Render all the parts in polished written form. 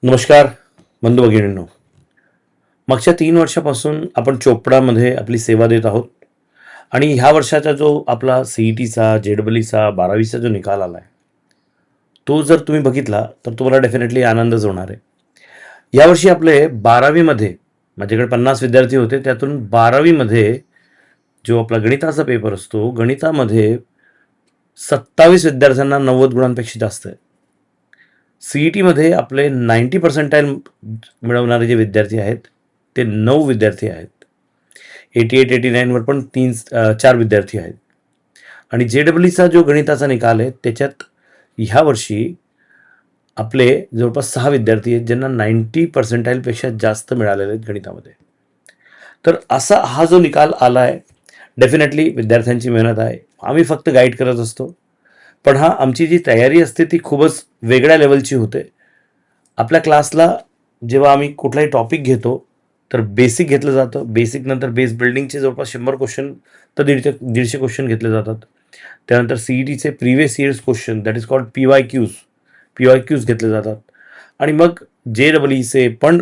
नमस्कार बंधू भगिनींनो. मागच्या 3 वर्षापासून आपण चोपडामध्ये आपली सेवा देत आहोत आणि ह्या वर्षाचा जो आपला CETचा JEEचा 12वीचा जो निकाल आला आहे तो जर तुम्ही बघितला तर तुम्हाला डेफिनेटली आनंदच होणार आहे. यावर्षी आपले 12वीमध्ये माझ्याकडे 50 विद्यार्थी होते, त्यातून 12वीमध्ये जो आपला गणिताचा पेपर असतो, गणितामध्ये 27 विद्यार्थ्यांना 90 गुणांपेक्षा जास्त आहे. CETमध्ये आपले 90% मिळवणारे जे विद्यार्थी आहेत ते 9 विद्यार्थी आहेत. 88-89वर पण 4 विद्यार्थी आहेत. आणि JEEचा जो गणिताचा निकाल आहे त्याच्यात ह्या वर्षी आपले जवळपास 6 विद्यार्थी आहेत ज्यांना 90% जास्त मिळालेले आहेत गणितामध्ये. तर असा हा जो निकाल आला आहे, डेफिनेटली विद्यार्थ्यांची मेहनत आहे. आम्ही फक्त गाईड करत असतो, पण आमची जी तयारी असते ती खूपच वेगळ्या लेवलची होते. आपल्या क्लासला जेव्हा आम्ही कुठलाही टॉपिक घेतो तर बेसिक घेतलं जातं. बेसिक नंतर बेस बिल्डिंगचे जवळपास 100 क्वेश्चन तर 150 क्वेश्चन घेतले जातात. त्यानंतर CETचे previous years question, that is called PYQs घेतले जातात. आणि मग JEEचे पण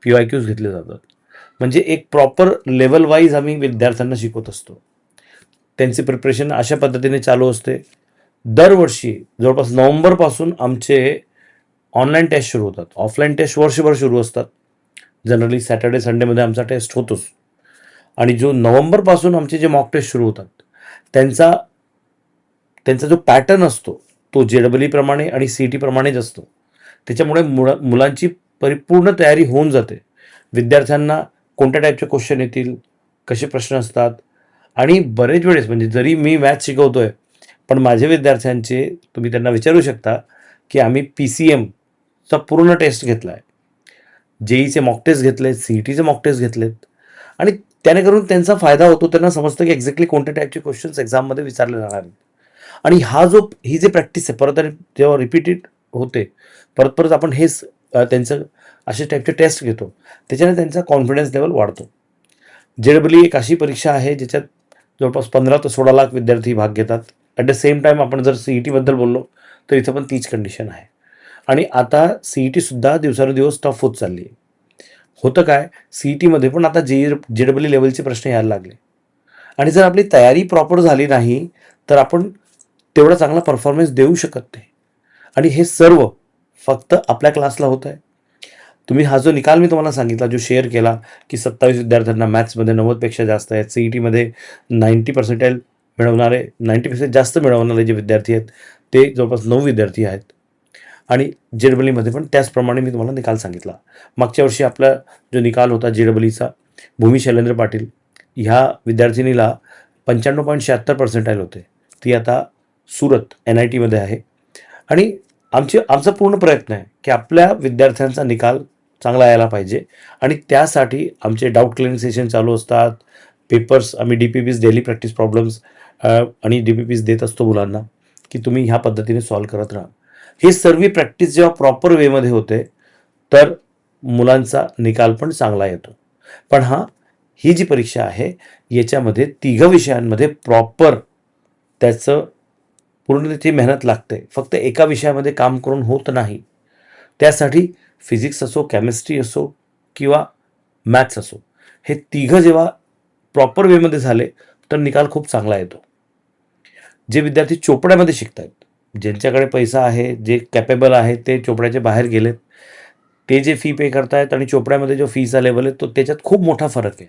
PYQs घेतले जातात. म्हणजे एक प्रॉपर लेवल वाईज आम्ही विद्यार्थ्यांना शिकवत असतो. त्यांची प्रिपरेशन अशा पद्धतीने चालू असते. दरवर्षी जवळपास नोव्हेंबरपासून आमचे ऑनलाईन टेस्ट सुरू होतात. ऑफलाईन टेस्ट वर्षभर सुरू असतात. जनरली सॅटर्डे संडेमध्ये आमचा टेस्ट होतोच. आणि जो नोव्हेंबरपासून आमचे जे मॉक टेस्ट सुरू होतात त्यांचा जो पॅटर्न असतो तो JEE प्रमाणे आणि CET प्रमाणेच असतो. त्याच्यामुळे मुलांची परिपूर्ण तयारी होऊन जाते. विद्यार्थ्यांना कोणत्या टाईपचे क्वेश्चन येतील, कसे प्रश्न असतात. आणि बरेच वेळेस म्हणजे जरी मी मॅथ्स शिकवतोय पण माझे विद्यार्थ्यांचे तुम्ही त्यांना विचारू शकता की आम्ही PCMचा पूर्ण टेस्ट घेतला आहे, JEEचे मॉक टेस्ट घेतलेत, CETचे मॉक टेस्ट घेतलेत. आणि त्याने करून त्यांचा फायदा होतो. त्यांना समजतं की एक्झॅक्टली कोणत्या टाईपचे क्वेश्चन्स एक्झाममध्ये विचारले जाणार आहेत. आणि ही जी प्रॅक्टिस आहे परत जेव्हा रिपीटेड होते, परत परत आपण हेच त्यांचं अशा टाईपचे टेस्ट घेतो, त्याच्याने त्यांचा कॉन्फिडन्स लेवल वाढतो. JEE एक अशी परीक्षा आहे ज्याच्यात जवळपास 15 ते 16 लाख विद्यार्थी भाग घेतात. ॲट द सेम टाईम आपण जर CETबद्दल बोललो तर इथं पण तीच कंडिशन आहे. आणि आता CETसुद्धा दिवसानुदिवस टफ होत चालली आहे. होतं काय, CETमध्ये पण आता JEE लेवलचे प्रश्न यायला लागले. आणि जर आपली तयारी प्रॉपर झाली नाही तर आपण तेवढा चांगला परफॉर्मन्स देऊ शकत नाही. आणि हे सर्व फक्त आपल्या क्लासला होत आहे. तुम्ही हा जो निकाल मी तुम्हाला सांगितला, जो शेअर केला की 27 विद्यार्थ्यांना मॅथ्समध्ये 90पेक्षा जास्त आहेत, CETमध्ये 90% मिळवणारे, 90पेक्षा जास्त मिळवणारे जे विद्यार्थी आहेत ते जवळपास 9 विद्यार्थी आहेत. आणि JEEमध्ये पण त्याचप्रमाणे मी तुम्हाला निकाल सांगितला. मागच्या वर्षी आपला जो निकाल होता JEEचा, भूमी शैलेंद्र पाटील ह्या विद्यार्थिनीला 95.76% होते. ती आता सुरत NITमध्ये आहे. आणि आमचा पूर्ण प्रयत्न आहे की आपल्या विद्यार्थ्यांचा निकाल चांगला यायला पाहिजे. आणि त्यासाठी आमचे डाऊट क्लिअरिंग सेशन चालू असतात. पेपर्स आम्ही DPPs, डेली प्रॅक्टिस प्रॉब्लेम्स आणि DPPs देत असतो मुलांना की तुम्ही ह्या पद्धतीने सॉल्व्ह करत राहा. हे सर्व प्रॅक्टिस जेव्हा प्रॉपर वेमध्ये होते तर मुलांचा निकाल पण चांगला येतो. पण ही जी परीक्षा आहे याच्यामध्ये 3 विषयांमध्ये प्रॉपर त्याचं पूर्ण त्याची मेहनत लागते. फक्त एका विषयामध्ये काम करून होत नाही. त्यासाठी फिजिक्स असो, केमिस्ट्री असो किंवा मॅथ्स असो, हे 3 जेव्हा प्रॉपर वेमध्ये झाले तर निकाल खूप चांगला येतो. जे विद्यार्थी चोपड्यामध्ये शिकत आहेत, ज्यांच्याकडे पैसा आहे, जे कॅपेबल आहेत, ते चोपड्याच्या बाहेर गेलेत, ते जे फी पे करतायत आणि चोपड्यामध्ये जो फीचा लेवल आहे तो त्याच्यात खूप मोठा फरक आहे.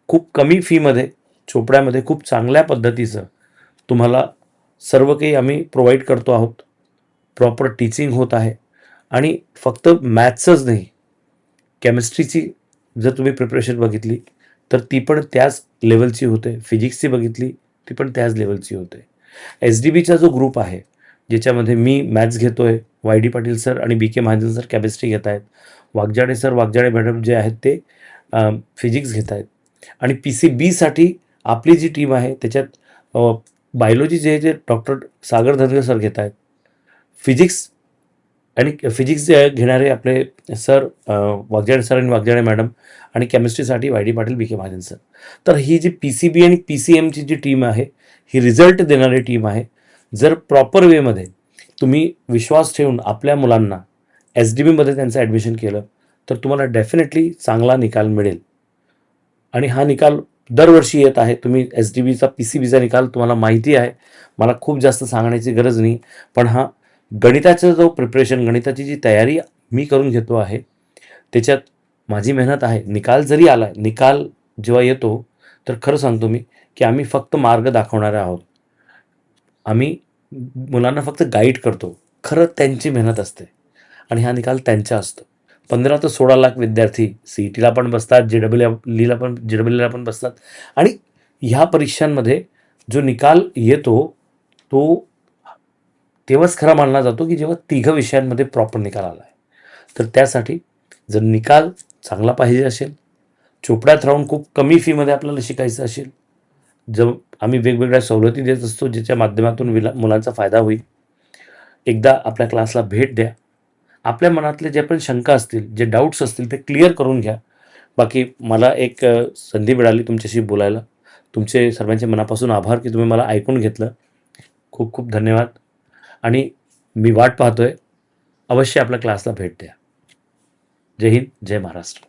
खूप कमी फीमध्ये चोपड्यामध्ये खूप चांगल्या पद्धतीचं तुम्हाला सर्व काही आम्ही प्रोव्हाइड करतो आहोत. प्रॉपर टीचिंग होत आहे. आणि फक्त मॅथ्सच नाही, केमिस्ट्रीची जर तुम्ही प्रिपरेशन बघितली तर ती पण त्याच लेवलची होते. फिजिक्सची बघितली ती पण त्याच लेवलची होते. SDBचा जो ग्रुप आहे ज्याच्यामध्ये मी मॅथ्स घेतोय, YD पाटील सर आणि BK महाजन सर केमिस्ट्री घेत आहेत, वागजाडे मॅडम जे आहेत ते फिजिक्स घेत आहेत. आणि PCBसाठी आपली जी टीम आहे त्याच्यात बायोलॉजी जे डॉक्टर सागर धनगर सर घेत आहेत, फिजिक्स घेणारे आपले सर वागजाडे सर आणि वागजाडे मॅडम, आणि केमिस्ट्रीसाठी YD Patil, BK Mahajan sir. तर ही जी PCB आणि PCMची जी टीम आहे ही रिझल्ट देणारी टीम आहे. जर प्रॉपर वेमध्ये तुम्ही विश्वास ठेवून आपल्या मुलांना एस डी बीमध्ये त्यांचं ॲडमिशन केलं तर तुम्हाला डेफिनेटली चांगला निकाल मिळेल. आणि हा निकाल दरवर्षी येत आहे. तुम्ही एस डी बीचा पी सी बीचा निकाल तुम्हाला माहिती आहे. मला खूप जास्त सांगण्याची गरज नाही. पण हा गणिताचा जो प्रिपरेशन, गणिताची जी तयारी मी करून घेतो आहे, त्याच्यात माझी मेहनत आहे. निकाल जरी आला, निकाल जेव्हा येतो, तर खरं सांगतो मी, की आम्ही फक्त मार्ग दाखवणारे आहोत. आम्ही मुलांना फक्त गाईड करतो. खरं त्यांची मेहनत असते आणि हा निकाल त्यांचा असतो. 15 ते 16 लाख विद्यार्थी सी-ई-टीला पण बसतात, जे-डबल-ईला पण बसतात आणि ह्या परीक्षांमध्ये जो निकाल येतो, तो तेव्हाच खरा मानला जातो, की जेव्हा तिघं विषयांमध्ये प्रॉपर निकाल आला आहे. तर त्यासाठी जर निकाल चांगला पाहिजे असेल, चोपड्यात राहून खूप कमी फीमध्ये आपल्याला शिकायचं असेल, जर आम्ही वेगवेगळ्या सवलती देत असतो, ज्याच्या माध्यमातून मुलांचा फायदा होईल. एकदा आपल्या क्लासला भेट द्या. आपल्या मनातले जे पण शंका असतील, जे डाऊट्स असतील ते क्लिअर करून घ्या. बाकी मला एक संधी मिळाली तुमच्याशी बोलायला. तुमचे सर्वांचे मनापासून आभार, की तुम्ही मला ऐकून घेतलं. खूप खूप धन्यवाद आणि मी वाट पाहतोय. अवश्य आपल्या क्लासला भेट द्या. जय हिंद, जय महाराष्ट्र.